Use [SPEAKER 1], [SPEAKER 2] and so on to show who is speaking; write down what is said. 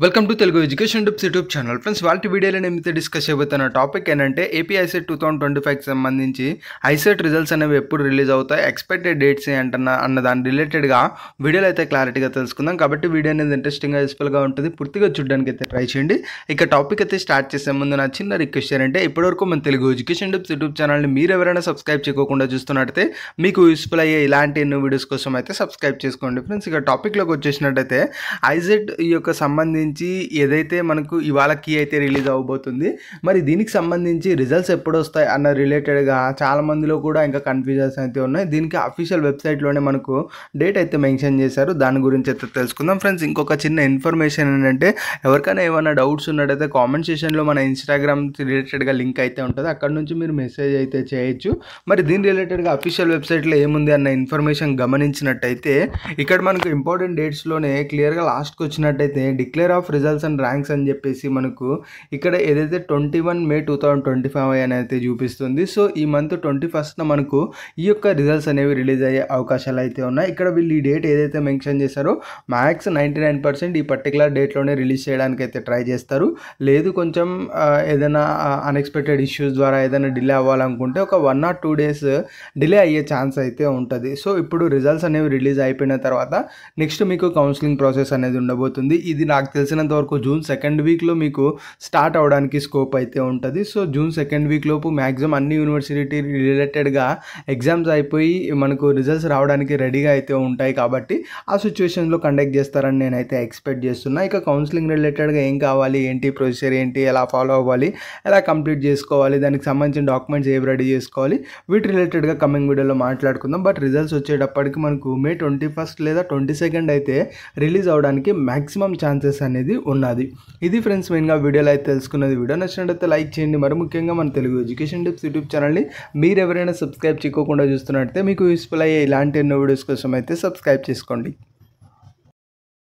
[SPEAKER 1] Welcome to Telugu education tips YouTube channel. Friends, వాళ్ళ వీడియోలో నేను డిస్కస్ చేయబోతున్న టాపిక్ ఏంటంటే ఏపీ ఐసెట్ 2025కి సంబంధించి ఐసెట్ రిజల్ట్స్ అనేవి ఎప్పుడు రిలీజ్ అవుతాయి, ఎక్స్పెక్టెడ్ డేట్స్ అన్న దాని రిలేటెడ్గా వీడియోలో అయితే క్లారిటీగా తెలుసుకుందాం. కాబట్టి వీడియో అనేది ఇంట్రెస్టింగ్గా యూస్ఫుల్గా ఉంటుంది, పూర్తిగా చూడడానికి అయితే ట్రై చేయండి. ఇక టాపిక్ అయితే స్టార్ట్ చేసే ముందు నా చిన్న రిక్వెస్ట్ ఏంటంటే ఇప్పటివరకు మన తెలుగు ఎడ్యుకేషన్ టిప్స్ యూట్యూబ్ ఛానల్ని మీరు ఎవరైనా సబ్స్క్రైబ్ చేయకుండా చూస్తున్నట్టయితే మీకు యూస్ఫుల్ అయ్యే ఇలాంటి ఎన్నో వీడియోస్ కోసం అయితే సబ్స్క్రైబ్ చేసుకోండి. ఫ్రెండ్స్, ఇక టాపిక్లోకి వచ్చేసినట్టయితే ఐసెట్ ఈ యొక్క సంబంధించి ఏదైతే మనకు ఇవాళ కీ అయితే రిలీజ్ అవబోతుంది, మరి దీనికి సంబంధించి రిజల్ట్స్ ఎప్పుడు వస్తాయి అన్న రిలేటెడ్గా చాలా మందిలో కూడా ఇంకా కన్ఫ్యూజన్స్ అయితే ఉన్నాయి. దీనికి అఫీషియల్ వెబ్సైట్లోనే మనకు డేట్ అయితే మెన్షన్ చేశారు, దాని గురించి అయితే తెలుసుకుందాం. ఫ్రెండ్స్, ఇంకొక చిన్న ఇన్ఫర్మేషన్ ఏంటంటే ఎవరికైనా ఏమైనా డౌట్స్ ఉన్నట్టయితే కామెంట్ సెక్షన్లో మన ఇన్స్టాగ్రామ్ రిలేటెడ్గా లింక్ అయితే ఉంటుంది, అక్కడ నుంచి మీరు మెసేజ్ అయితే చేయొచ్చు. మరి దీని రిలేటెడ్గా అఫీషియల్ వెబ్సైట్లో ఏముంది అన్న ఇన్ఫర్మేషన్ గమనించినట్టయితే ఇక్కడ మనకు ఇంపార్టెంట్ డేట్స్లోనే క్లియర్గా లాస్ట్కి వచ్చినట్టయితే declare of results and ranks అని చెప్పేసి మనకు ఇక్కడ ఏదైతే 21 మే 2025 అని అయితే చూపిస్తుంది. సో ఈ మంత్ 21న మనకు ఈ యొక్క రిజల్ట్స్ అనేవి రిలీజ్ అయ్యే అవకాశాలు అయితే ఉన్నాయి. ఇక్కడ వీళ్ళు ఈ డేట్ ఏదైతే మెన్షన్ చేశారో మ్యాక్స్ 99% ఈ పర్టికులర్ డేట్లోనే రిలీజ్ చేయడానికి అయితే ట్రై చేస్తారు. లేదు కొంచెం ఏదైనా అన్ఎక్స్పెక్టెడ్ ఇష్యూస్ ద్వారా ఏదైనా డిలే అవ్వాలనుకుంటే ఒక 1 or 2 days డిలే అయ్యే ఛాన్స్ అయితే ఉంటుంది. సో ఇప్పుడు రిజల్ట్స్ అనేవి రిలీజ్ అయిపోయిన తర్వాత నెక్స్ట్ మీకు కౌన్సిలింగ్ ప్రాసెస్ అనేది ఉండబోతుంది. ఇది నాకు తెలిసినంత వరకు జూన్ 2nd వీక్లో మీకు స్టార్ట్ అవడానికి స్కోప్ అయితే ఉంటుంది. సో జూన్ 2nd వీక్ లోపు మ్యాక్సిమం అన్ని యూనివర్సిటీ రిలేటెడ్గా ఎగ్జామ్స్ అయిపోయి మనకు రిజల్ట్స్ రావడానికి రెడీగా అయితే ఉంటాయి. కాబట్టి ఆ సిచ్యువేషన్లో కండక్ట్ చేస్తారని నేనైతే ఎక్స్పెక్ట్ చేస్తున్నా. ఇక కౌన్సిలింగ్ రిలేటెడ్గా ఏం కావాలి, ఏంటి ప్రొసీజర్ ఏంటి, ఎలా ఫాలో అవ్వాలి, ఎలా కంప్లీట్ చేసుకోవాలి, దానికి సంబంధించిన డాక్యుమెంట్స్ ఏవి రెడీ చేసుకోవాలి, వీటి రిలేటెడ్గా కమింగ్ వీడియోలో మాట్లాడుకుందాం. బట్ రిజల్ట్స్ వచ్చేటప్పటికి మనకు మే 21 లేదా 22 అయితే రిలీజ్ అవడానికి మ్యాక్సిమం ఛాన్సెస్ అనేది ఉన్నది. ఇది ఫ్రెండ్స్ మెయిన్గా వీడియోలో అయితే తెలుసుకున్నది. వీడియో నచ్చినట్లయితే లైక్ చేయండి. మరి ముఖ్యంగా మన తెలుగు ఎడ్యుకేషన్ టిప్స్ యూట్యూబ్ ఛానల్ని మీరు ఎవరైనా సబ్స్క్రైబ్ చేయకుండా చూస్తున్నట్టయితే మీకు యూస్ఫుల్ అయ్యే ఇలాంటి ఎన్నో వీడియోస్ కోసం అయితే సబ్స్క్రైబ్ చేసుకోండి.